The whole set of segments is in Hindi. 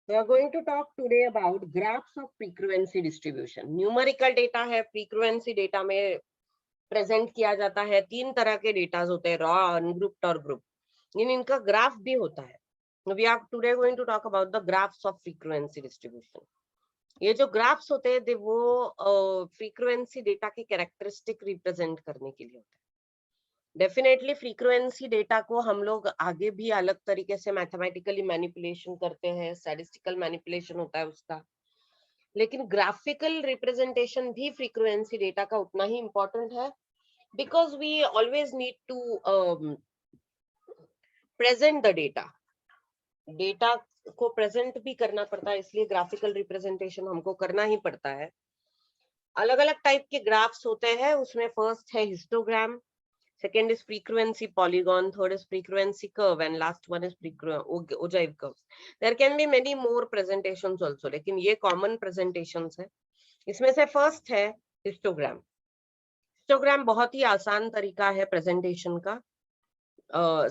We are going to talk today about graphs of frequency distribution. Numerical data है, frequency data में present किया जाता है. तीन तरह के डेटाज होते हैं, raw, ungrouped और group. इनका ग्राफ भी होता है. We are today going to talk about the graphs of frequency distribution. ये जो ग्राफ्स होते हैं वो फ्रीक्वेंसी डेटा के कैरेक्टरिस्टिक रिप्रेजेंट करने के लिए होते हैं. डेफिनेटली फ्रीक्वेंसी डेटा को हम लोग आगे भी अलग तरीके से मैथमेटिकली मैनिपुलेशन करते हैं, स्टैटिस्टिकल मैनिपुलेशन होता है उसका, लेकिन ग्राफिकल रिप्रेजेंटेशन भी फ्रीक्वेंसी डेटा का उतना ही इम्पोर्टेंट है, because we always need to present the data को प्रेजेंट भी करना पड़ता है, इसलिए ग्राफिकल रिप्रेजेंटेशन हमको करना ही पड़ता है. अलग अलग टाइप के ग्राफ्स होते हैं, उसमें फर्स्ट है histogram, second is frequency polygon, third is frequency curve, and last one is ogive curves. There can be many more presentations also, लेकिन ये common presentations है. इसमें से first है histogram. Histogram बहुत ही आसान तरीका है presentation का,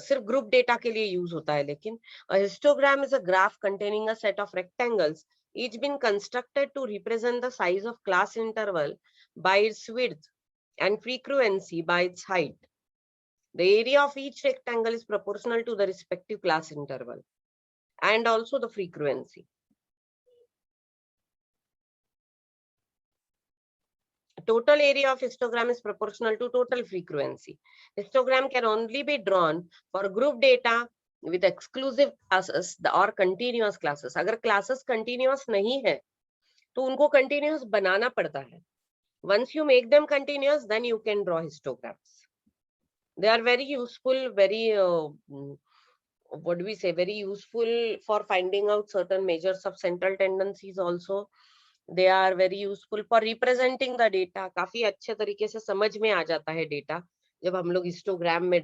सिर्फ group data के लिए use होता है, लेकिन a histogram is a graph containing a set of rectangles, each been constructed to represent the size of class interval by its width and frequency by its height. The area of each rectangle is proportional to the respective class interval and also the frequency. Total area of histogram is proportional to total frequency. Histogram can only be drawn for group data with exclusive classes or continuous classes. अगर classes continuous नहीं है, तो उनको continuous बनाना पड़ता है. Once you make them continuous, then you can draw histograms. They are very useful, very what do we say, very useful for finding out certain measures of central tendencies also. They are very useful for representing the data. काफी अच्छे तरीके से समझ में आ जाता है डेटा जब हम लोग हिस्टोग्राम में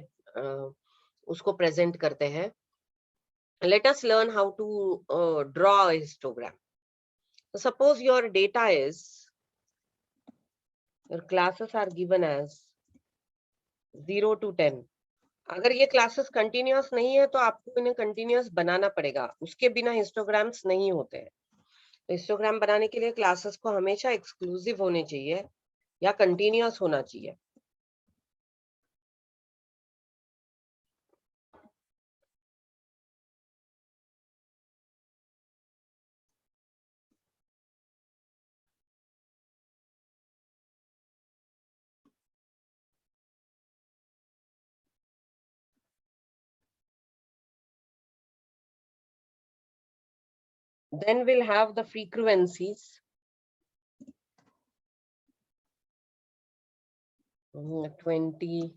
उसको प्रेजेंट करते हैं. Let us learn how to draw a histogram. So suppose your data is, your classes are given as 0 to 10. अगर ये क्लासेस कंटिन्यूअस नहीं है तो आपको इन्हें कंटिन्यूअस बनाना पड़ेगा, उसके बिना हिस्टोग्राम्स नहीं होते हैं. तो हिस्टोग्राम बनाने के लिए क्लासेस को हमेशा एक्सक्लूसिव होने चाहिए या कंटिन्यूअस होना चाहिए. Then we'll have the frequencies. 20,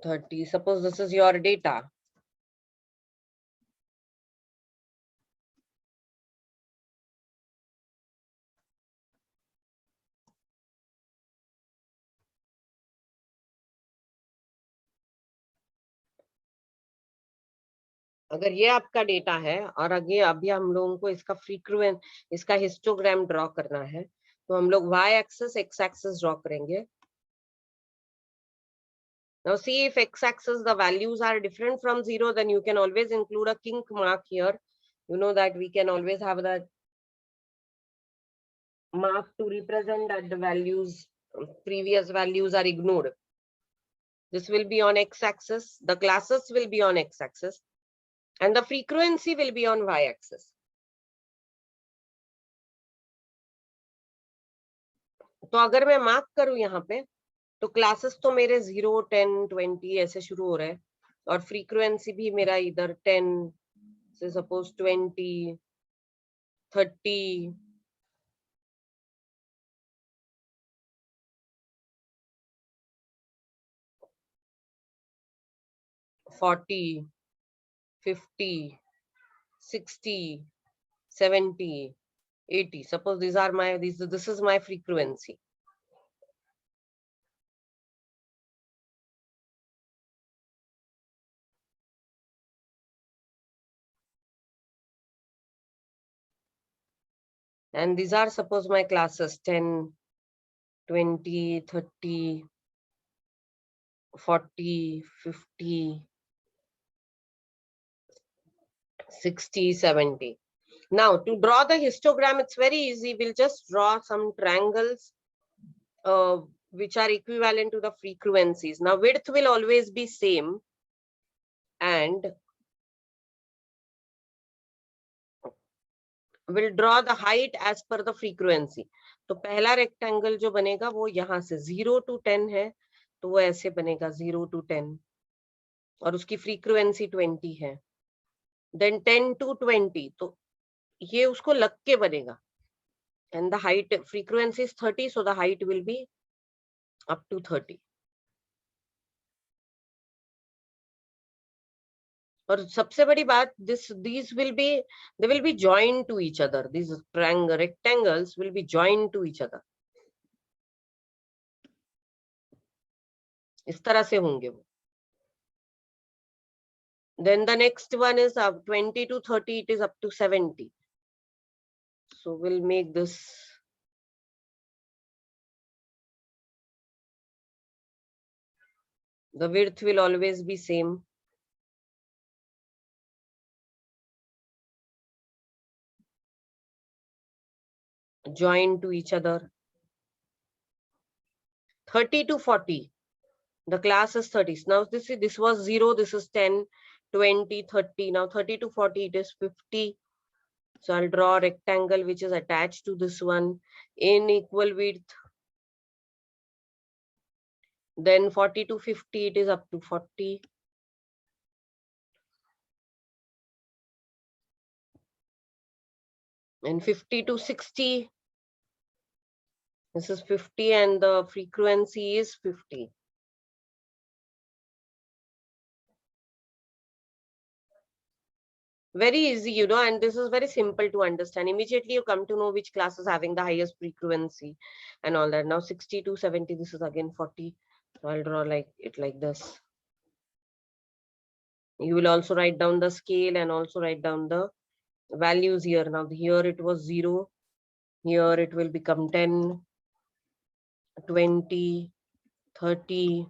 30. Suppose this is your data. अगर ये आपका डेटा है और अभी हम लोगों को इसका हिस्टोग्राम ड्रॉ करना है, तो हम लोग y axis x axis draw करेंगे. Now see, if x-axis the values are different from 0, then you can always include a kink mark here. You know that we can always have that mark to represent that the values, previous values are ignored. This will be on x-axis, the classes will be on x-axis, and the frequency will be on y-axis. तो अगर मैं मार्क करूं यहाँ पे, तो क्लासेस तो मेरे 0, 10, 20 ऐसे शुरू हो रहे हैं, और फ्रीक्वेंसी भी मेरा इधर 10 से suppose 20, 30, 40, 50, 60, 70, 80. Suppose these are my, this is my frequency. And these are suppose my classes 10, 20, 30, 40, 50, 60, 70. Now to draw the histogram, it's very easy. We'll just draw some triangles which are equivalent to the frequencies. Now width will always be same and we'll draw the height as per the frequency. तो पहला रेक्टेंगल जो बनेगा वो यहाँ से 0 to 10 है, तो वो ऐसे बनेगा 0 to 10 और उसकी फ्रीक्वेंसी 20 है. Then 10 to 20, तो ये उसको लग के बनेगा. And the height frequency is 30, so the height will be up to 30. और सबसे बड़ी बात, these will be, they will be joined to each other. These rectangles will be joined to each other. इस तरह से होंगे वो. Then the next one is up 20 to 30, it is up to 70. So we'll make this. The width will always be same. Joined to each other. 30 to 40. The class is 30. Now this was 0, this is 10, 20, 30. Now 30 to 40, it is 50. So I'll draw a rectangle which is attached to this one in equal width. Then 40 to 50, it is up to 40. And 50 to 60, this is 50 and the frequency is 50. Very easy, you know, and this is very simple to understand. Immediately you come to know which class is having the highest frequency and all that. Now 60 to 70, this is again 40. So I'll draw it like this. You will also write down the scale and also write down the values here. Now here it was 0. Here it will become 10, 20, 30,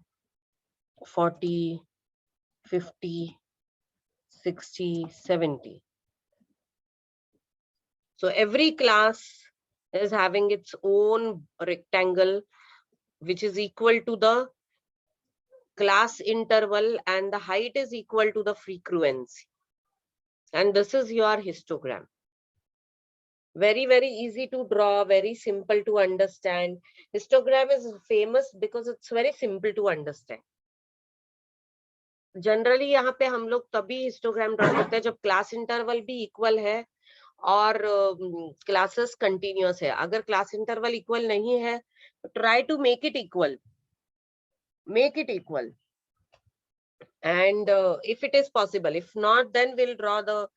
40, 50, 60, 70. So every class is having its own rectangle which is equal to the class interval and the height is equal to the frequency. And this is your histogram. Very, very easy to draw, very simple to understand. Histogram is famous because it's very simple to understand. Generally यहाँ पे हम लोग तभी हिस्टोग्राम ड्रॉ करते हैं जब क्लास इंटरवल भी इक्वल है और क्लासेस कंटिन्यूअस है. अगर क्लास इंटरवल इक्वल नहीं है, try to make it equal. And if it is possible, if not, then we'll draw the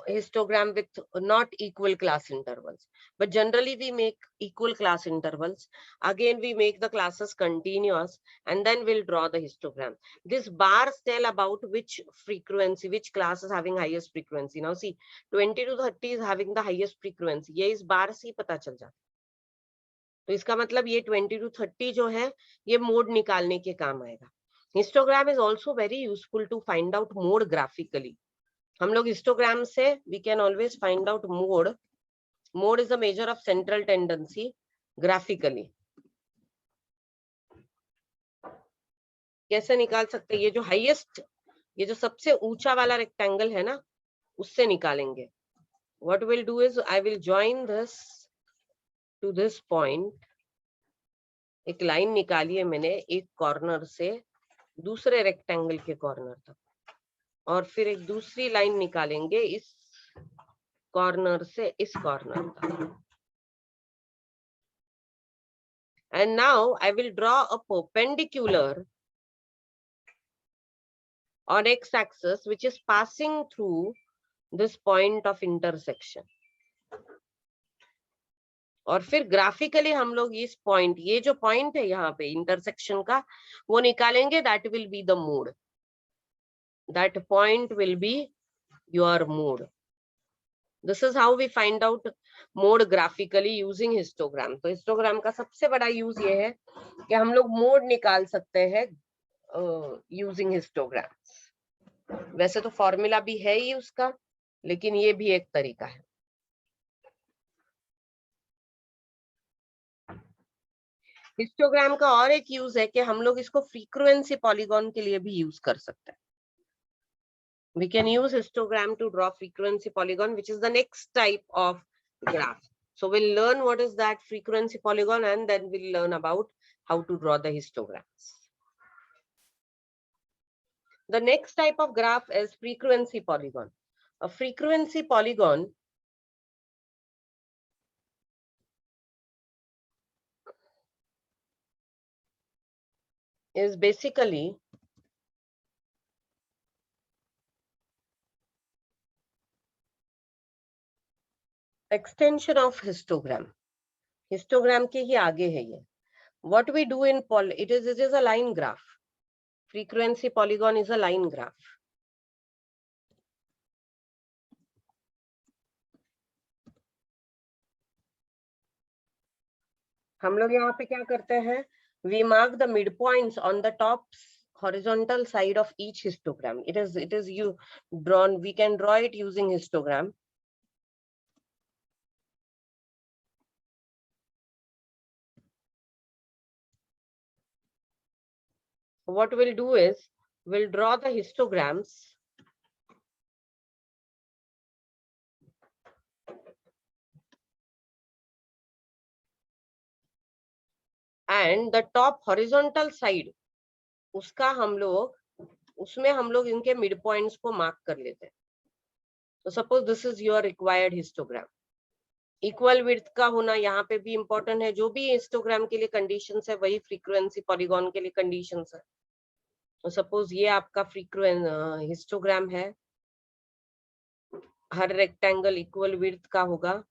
histogram with not equal class intervals. But generally we make equal class intervals. Again, we make the classes continuous and then we'll draw the histogram. These bars tell about which frequency, which class is having highest frequency. Now see, 20 to 30 is having the highest frequency. ये इस बार से ही पता चल जाता. तो इसका मतलब ये 20 to 30 जो है, ये मोड निकालने के काम आएगा. Histogram is also very useful to find out mode graphically. हम लोग histogram से we can always find out mode. Mode is a measure of central tendency graphically. कैसे निकाल सकते हैं? ये जो highest, ये जो सबसे ऊंचा वाला rectangle है ना, उससे निकालेंगे. What we'll do is I will join this to this point. एक लाइन निकाली है मैंने एक कॉर्नर से दूसरे रेक्टेंगल के कॉर्नर तक और फिर एक दूसरी लाइन निकालेंगे इस कॉर्नर से इस कॉर्नर तक. And now I will draw a perpendicular on x-axis which is passing through this point of intersection. और फिर ग्राफिकली हम लोग इस पॉइंट, ये जो पॉइंट है यहाँ पे इंटरसेक्शन का, वो निकालेंगे. That will be the mode. That point will be your mode. This is how we find out mode graphically using histogram. तो हिस्टोग्राम का सबसे बड़ा यूज ये है कि हम लोग मोड निकाल सकते हैं यूजिंग हिस्टोग्राम. वैसे तो फॉर्मूला भी है ही उसका, लेकिन ये भी एक तरीका है। हिस्टोग्राम का और एक यूज है कि हम लोग इसको फ्रीक्वेंसी पॉलीगॉन के लिए भी यूज कर सकते हैं। We can use histogram to draw frequency polygon, which is the next type of graph. So we'll learn what is that frequency polygon, and then we'll learn about how to draw the histograms. The next type of graph is frequency polygon. A frequency polygon is basically extension of histogram. Histogram के ही आगे है ये. What we do in it is a line graph. Frequency polygon is a line graph. हम लोग यहाँ पे क्या करते हैं? We mark the midpoints on the top horizontal side of each histogram. It is you drawn. We can draw it using histogram. What we'll do is we'll draw the histograms and the top horizontal side, उसका हम लोग उसमें हम लोग इनके मिड पॉइंट्स को मार्क कर लेते हैं. तो suppose this is your required histogram. Equal width का होना यहाँ पे भी इंपॉर्टेंट है. जो भी हिस्टोग्राम के लिए कंडीशंस है वही फ्रीक्वेंसी पॉलीगॉन के लिए कंडीशंस है. तो सपोज ये आपका हिस्टोग्राम है, हर रेक्टेंगल इक्वल विड्थ का होगा.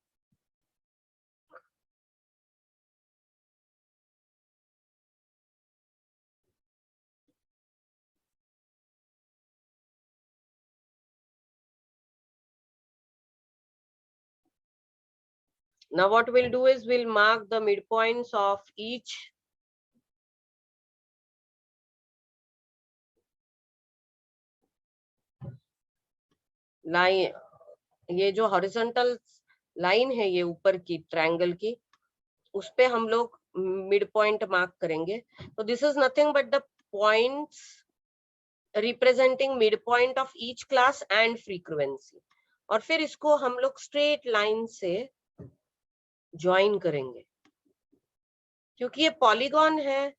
Now what we'll do is we'll mark the midpoints of each line. ये जो हॉरिजॉन्टल लाइन है ये ऊपर की ट्रायंगल की, उस पे हम लोग मिड पॉइंट मार्क करेंगे. तो this is nothing but the points representing mid point of each class and frequency. और फिर इसको हम लोग स्ट्रेट लाइन से ज्वाइन करेंगे. क्योंकि ये पॉलीगॉन है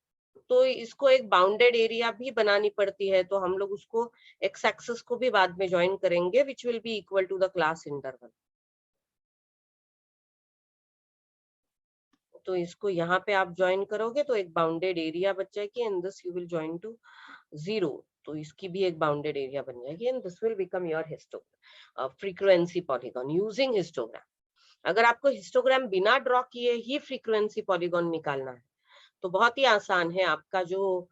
तो इसको एक बाउंडेड एरिया भी बनानी पड़ती है. तो हम लोग उसको एक्स एक्सिस को भी बाद में ज्वाइन करेंगे, which will be equal to the class interval. तो इसको यहाँ पे आप ज्वाइन करोगे तो एक बाउंडेड एरिया बच जाएगी, and this you will join to 0. तो इसकी भी एक बाउंडेड एरिया बन जाएगी, and this will become your histogram frequency polygon using histogram. अगर आपको हिस्टोग्राम बिना ड्रॉ किए ही फ्रीक्वेंसी पॉलीगॉन निकालना है तो बहुत ही आसान है. आपका जो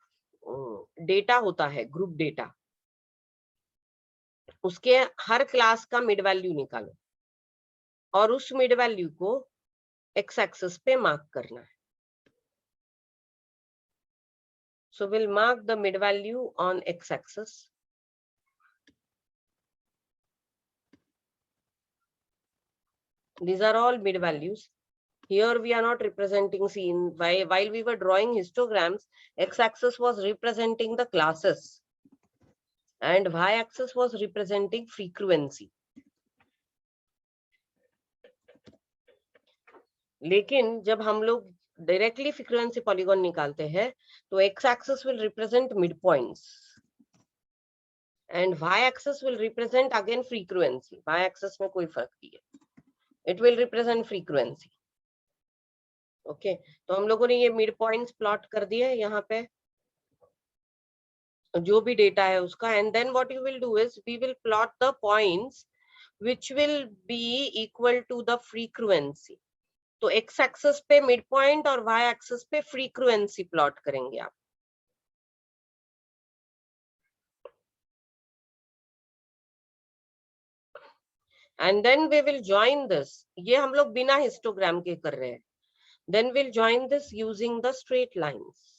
डेटा होता है, ग्रुप डेटा, उसके हर क्लास का मिड वैल्यू निकालो और उस मिड वैल्यू को एक्स एक्सिस पे मार्क करना है. So we'll mark the mid value on x axis. These are all mid values. Here we are not representing scene. While we were drawing histograms, x axis was representing the classes and y axis was representing frequency. लेकिन जब हम लोग डायरेक्टली फ्रीक्वेंसी पॉलीगॉन निकालते हैं तो x axis will represent midpoints and y axis will represent again frequency. Y axis में कोई फर्क नहीं है. It will represent frequency. Okay तो हम लोगों ने ये मिड पॉइंट्स प्लॉट कर दिए यहाँ पे जो भी डेटा है उसका. And then what you will do is we will plot the points which will be equal to the frequency. तो एक्स एक्सिस पे मिड पॉइंट और वाई एक्सिस पे फ्रीक्वेंसी प्लॉट करेंगे आप. And then we will join this. ये हम लोग बिना हिस्टोग्राम के कर रहे हैं. Then will join this using the straight lines.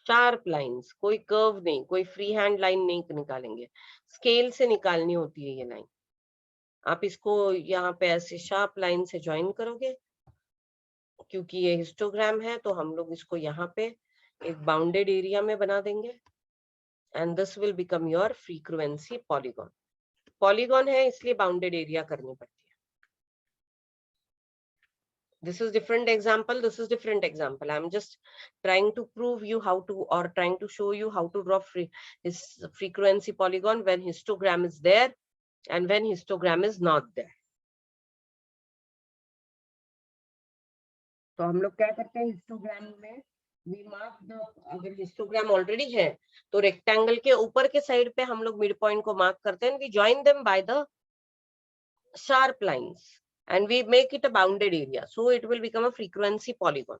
Sharp lines, कोई कर्व नहीं, कोई फ्री हैंड लाइन नहीं निकालेंगे, स्केल से निकालनी होती है ये लाइन। आप इसको यहाँ पे ऐसे शार्प लाइन से ज्वाइन करोगे, क्योंकि ये हिस्टोग्राम है तो हम लोग इसको यहाँ पे एक बाउंडेड एरिया में बना देंगे, and this will become your frequency polygon. Polygon है इसलिए बाउंडेड एरिया करनी पड़ती है। This is different example, this is different example. I'm just trying to prove you how to, or trying to show you how to draw frequency polygon when histogram is there and when histogram is not there. तो हम लोग क्या करते हैं हिस्टोग्राम में, we mark the, अगर हिस्टोग्राम ऑलरेडी है तो रेक्टेंगल के ऊपर के साइड पे हम लोग मिड पॉइंट को मार्क करते हैं, we join them by the sharp lines and we make it a bounded area, so it will become a frequency polygon.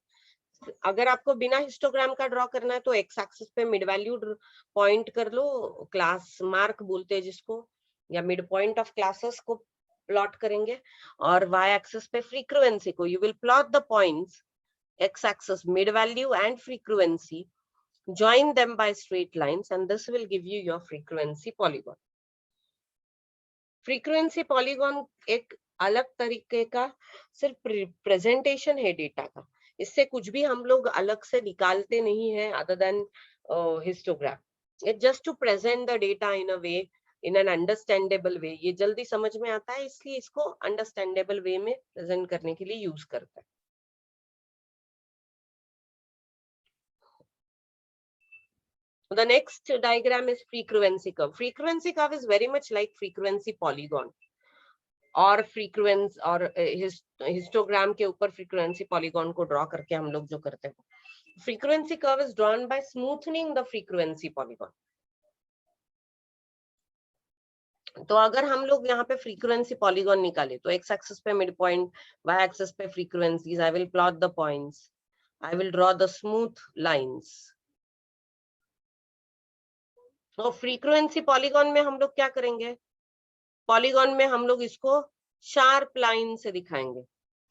अगर आपको बिना हिस्टोग्राम का ड्रॉ करना है तो एक्स एक्सिस पे मिड वैल्यू पॉइंट कर लो, क्लास मार्क बोलते हैं जिसको, या मिड पॉइंट ऑफ क्लासेस को प्लॉट करेंगे, और वाई एक्सिस पे फ्रीक्वेंसी को, you will plot the points x axis mid value and frequency, join them by straight lines and this will give you your frequency polygon. Frequency polygon एक अलग तरीके का सिर्फ प्रेजेंटेशन है डेटा का, इससे कुछ भी हम लोग अलग से निकालते नहीं है other than histogram. It just to present the data in a way, in an understandable way. ये जल्दी समझ में आता है इसलिए इसको अंडरस्टैंडेबल वे में प्रेजेंट करने के लिए यूज करता है। The next diagram is frequency curve. Frequency curve is very much like frequency polygon. और फ्रीक्वेंसी और हिस्टोग्राम के ऊपर फ्रीक्वेंसी पॉलीगॉन को ड्रॉ करके हम लोग जो करते हैं, frequency curve is drawn by smoothening the frequency polygon. तो अगर हम लोग यहाँ पे फ्रीक्वेंसी पॉलीगॉन निकाले तो एक्स एक्सिस पे मिड पॉइंट, वाई एक्सिस पे frequencies, I will plot the points, I will draw the smooth lines. तो फ्रीक्वेंसी पॉलीगॉन में हम लोग क्या करेंगे, पॉलीगॉन में हम लोग इसको शार्प लाइन से दिखाएंगे,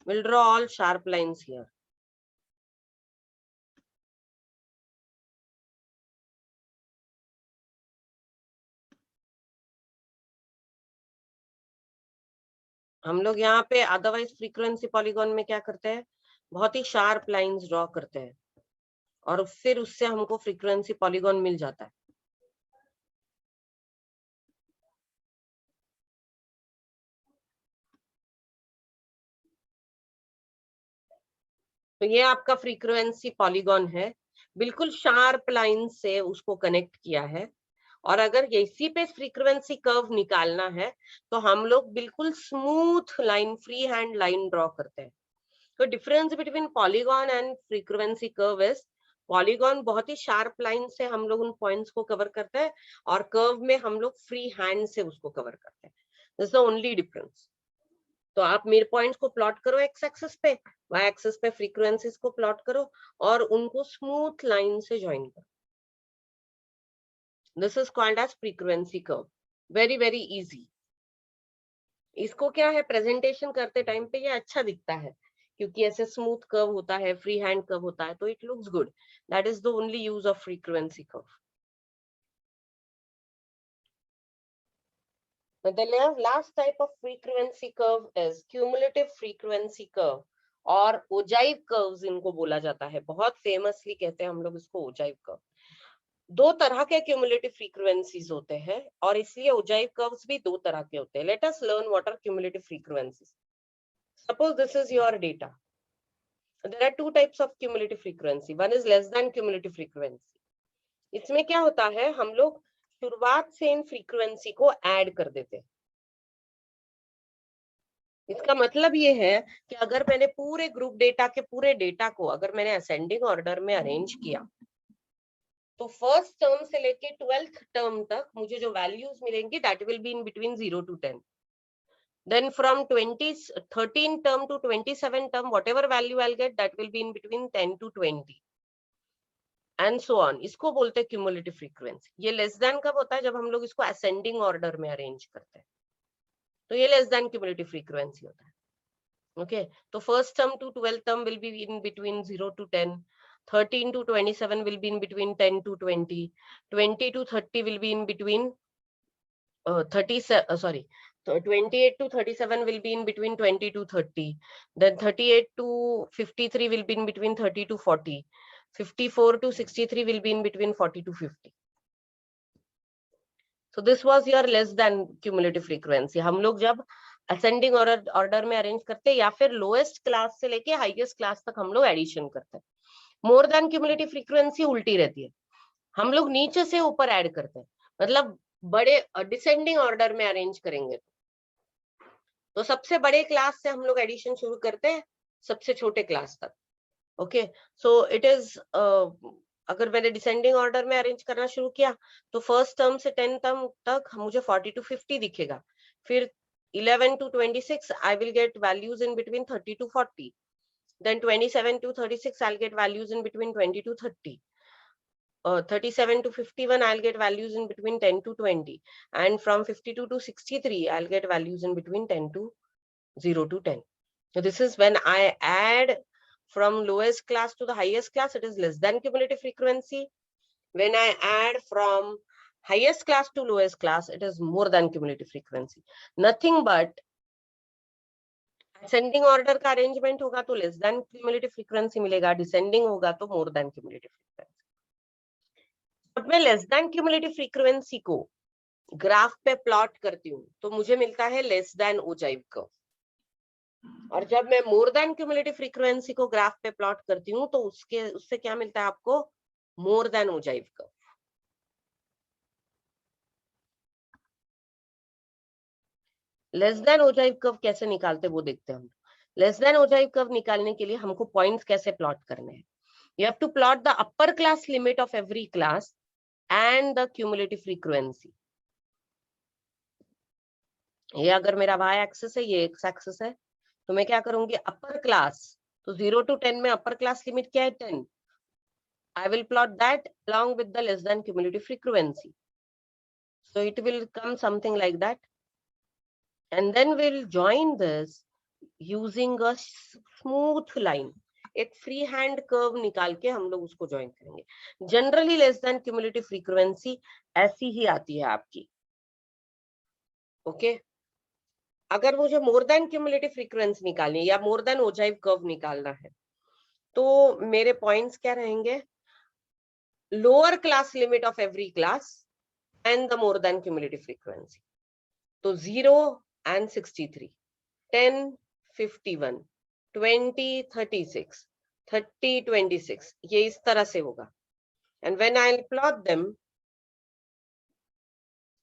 will draw all sharp lines here. हम लोग यहाँ पे अदरवाइज फ्रीक्वेंसी पॉलीगॉन में क्या करते हैं, बहुत ही शार्प लाइंस ड्रॉ करते हैं और फिर उससे हमको फ्रीक्वेंसी पॉलीगॉन मिल जाता है। तो ये आपका फ्रीक्वेंसी पॉलीगॉन है, बिल्कुल शार्प लाइन से उसको कनेक्ट किया है। और अगर इसी पे फ्रीक्वेंसी कर्व निकालना है तो हम लोग बिल्कुल smooth line, free hand line draw करते हैं। तो difference between polygon and frequency curve is, polygon बहुत ही शार्प लाइन से हम लोग उन पॉइंट्स को कवर करते हैं और कर्व में हम लोग फ्री हैंड से उसको कवर करते हैं। This is the only difference. तो आप मिड पॉइंट्स को प्लॉट करो एक्स एक्सिस पे, वाई एक्सिस पे फ्रीक्वेंसीज को प्लॉट करो और उनको स्मूथ लाइन से ज्वाइन करो। This is called as frequency curve. Very very easy. इसको क्या है, प्रेजेंटेशन करते टाइम पे ये अच्छा दिखता है क्योंकि ऐसे स्मूथ कर्व होता है, फ्री हैंड कर्व होता है, तो it looks good. That is the only use of frequency curve. The last type of frequency curve is cumulative frequency curve और ओजाइव कर्व्स इनको बोला जाता है। बहुत फेमसली कहते हैं हम लोग इसको ओजाइव कर्व। दो तरह के क्यूमुलेटिव फ्रीक्वेंसीज होते हैं और इसलिए ओजाइव कर्व्स भी दो तरह के होते हैं। Let us learn what are cumulative frequencies. Suppose this is your data. There are two types of cumulative frequency. One is less than cumulative frequency. इसमें क्या होता है, हम लोग शुरुआत से इन फ्रीक्वेंसी को ऐड कर देते हैं। इसका मतलब ये है कि अगर मैंने पूरे ग्रुप डेटा के पूरे डेटा को अगर मैंने असेंडिंग ऑर्डर में अरेंज किया तो फर्स्ट टर्म से लेके 12th टर्म तक मुझे जो वैल्यूज मिलेंगी that will be in between 0 to 10. Then from 13 term to 27 term, whatever value I'll get, that will be in between 10 to 20. And so on. इसको बोलते हैं क्यूमुलेटिव फ्रीक्वेंसी। ये लेस देन कब होता है, जब हम लोग इसको असेंडिंग ऑर्डर में अरेंज करते हैं, तो ये लेस देन क्यूमुलेटिव फ्रीक्वेंसी होता है। ओके, तो first term to 12th term will be in between 0 to 10, 13 to 27 will be in between 10 to 20, 20 to 30 will be in between 28 to 37 will be in between 20 to 30, then 38 to 53 will be in between 30 to 40, 54 to 63 will be in between 40 to 50. So this was your less than cumulative frequency. हम लोग जब असेंडिंग ऑर्डर में अरेंज करते हैं या फिर लोएस्ट क्लास से लेके हाईएस्ट क्लास तक हम लोग एडिशन करते हैं. मोर देन क्यूमुलेटिव फ्रीक्वेंसी उल्टी रहती है, हम लोग नीचे से ऊपर ऐड करते हैं, मतलब बड़े डिसेंडिंग ऑर्डर में अरेंज करेंगे तो सबसे बड़े क्लास से हम लोग एडिशन शुरू करते हैं सबसे छोटे क्लास तक. ओके, सो इट इज अगर मैंने डिसेंडिंग ऑर्डर में अरेंज करना शुरू किया तो फर्स्ट टर्म से 10 टर्म तक मुझे 40 to 50 दिखेगा, फिर 11 to 26 I will get values in between 30 to 40, then 27 to 36 I'll get values in between 20 to 30, 37 to 51 I'll get values in between 10 to 20, and from 52 to 63 I'll get values in between 0 to 10. So this is when I add from lowest class to the highest class, it is less than cumulative frequency. When I add from highest class to lowest class, it is more than cumulative frequency. Nothing but ascending order का arrangement होगा तो less than cumulative frequency मिलेगा, descending होगा तो more than cumulative frequency. जब मैं less than cumulative frequency को ग्राफ पे प्लॉट करती हूँ तो मुझे मिलता है लेस देन ओजाइव कर्व, और जब मैं मोर देन क्यूमुलेटिव फ्रीक्वेंसी को ग्राफ पे प्लॉट करती हूँ तो उससे क्या मिलता है आपको, more than ogive curve. Less than ogive curve कैसे निकालते वो देखते हैं हम. लेस देन ओजाइव कर्व निकालने के लिए हमको पॉइंट्स कैसे प्लॉट करने हैं. You have to plot the upper class limit of every class and the cumulative frequency. ये अगर मेरा वाई एक्सिस है, ये एक्स एक्सिस है, तो मैं क्या करूंगी, अपर क्लास, तो 0 to 10 में अपर क्लास लिमिट क्या है, 10. I will plot that along with the less than cumulative frequency. So it will come something like that. And then we'll join this using a smooth line. एक फ्री हैंड कर्व निकाल के हम लोग उसको ज्वाइन करेंगे. Generally less than cumulative frequency ऐसी ही आती है आपकी. ओके, अगर मुझे मोर देन क्यूमुलेटिव फ्रीक्वेंसी निकालनी है या मोर देन ओजाइव कर्व निकालना है तो मेरे पॉइंट्स क्या रहेंगे, lower class limit of every class and the more than cumulative frequency. So 0 and 63, 10, 51, 20, 36, 30, 26, ये इस तरह से होगा. And when I'll plot them,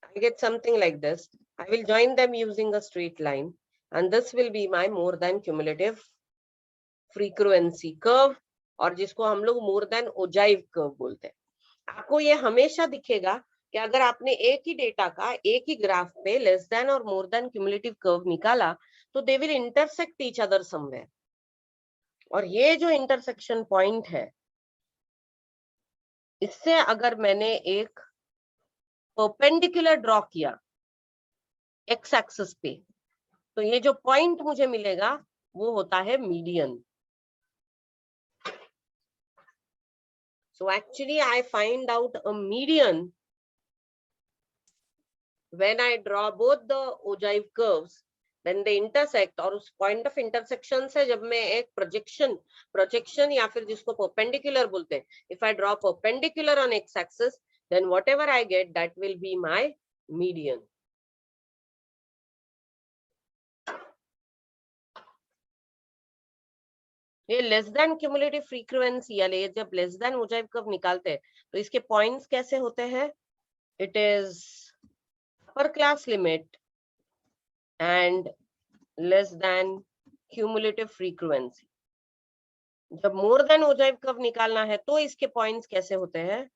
I get something like this. I will join them using a straight line, and this will be my more than cumulative frequency curve, और जिसको हम लोग more than ogive curve बोलते हैं. आपको ये हमेशा दिखेगा कि अगर आपने एक ही डेटा का एक ही ग्राफ पे लेस देन और मोर देन क्यूमुलेटिव कर्व निकाला तो they will intersect each other somewhere. और ये जो इंटरसेक्शन पॉइंट है, इससे अगर मैंने एक परपेंडिकुलर ड्रॉ किया एक्स एक्सिस पे तो ये जो पॉइंट मुझे मिलेगा वो होता है median. So actually I find out a median when I draw both the ogive curves, when they intersect, और उस point of intersection से जब मैं एक projection या फिर जिसको perpendicular बोलते हैं, if I draw perpendicular on x axis, then whatever I get that will be my median. ये लेस देन क्यूमुलेटिव फ्रीक्वेंसी या जब लेस देन ओजाइव कर्व निकालते हैं तो इसके पॉइंट्स कैसे होते हैं, it is upper class limit and less than cumulative frequency. जब मोर देन ओजाइव कर्व निकालना है तो इसके पॉइंट्स कैसे होते हैं,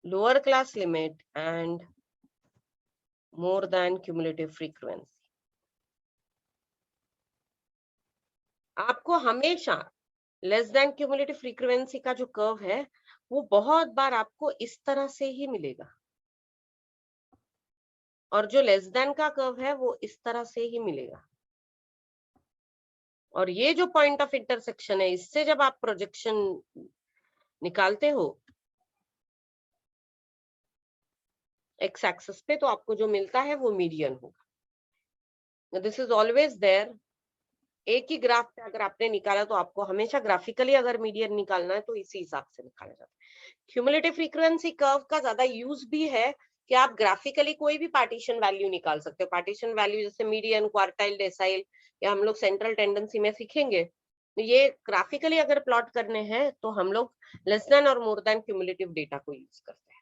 lower class limit and more than cumulative frequency. आपको हमेशा लेस देन क्यूमुलेटिव फ्रीक्वेंसी का जो कर्व है वो बहुत बार आपको इस तरह से ही मिलेगा, और जो लेस देन का कर्व है वो इस तरह से ही मिलेगा. और ये जो पॉइंट ऑफ इंटरसेक्शन है, इससे जब आप प्रोजेक्शन निकालते हो एक्स एक्सिस पे, तो आपको जो मिलता है वो मीडियन होगा। This is always there. एक ही ग्राफ पे अगर आपने निकाला तो आपको हमेशा ग्राफिकली अगर मीडियन निकालना है तो इसी हिसाब से निकाला जाता है। क्यूमुलेटिव फ्रीक्वेंसी कर्व का ज्यादा यूज भी है कि आप ग्राफिकली कोई भी पार्टीशन वैल्यू निकाल सकते हो। पार्टीशन वैल्यू जैसे मीडियन, क्वार्टाइल, डेसाइल, या हम लोग सेंट्रल टेंडेंसी में सीखेंगे। ये ग्राफिकली अगर प्लॉट करने हैं तो हम लोग लेस देन और मोर देन क्यूमुलेटिव डेटा को यूज करते हैं।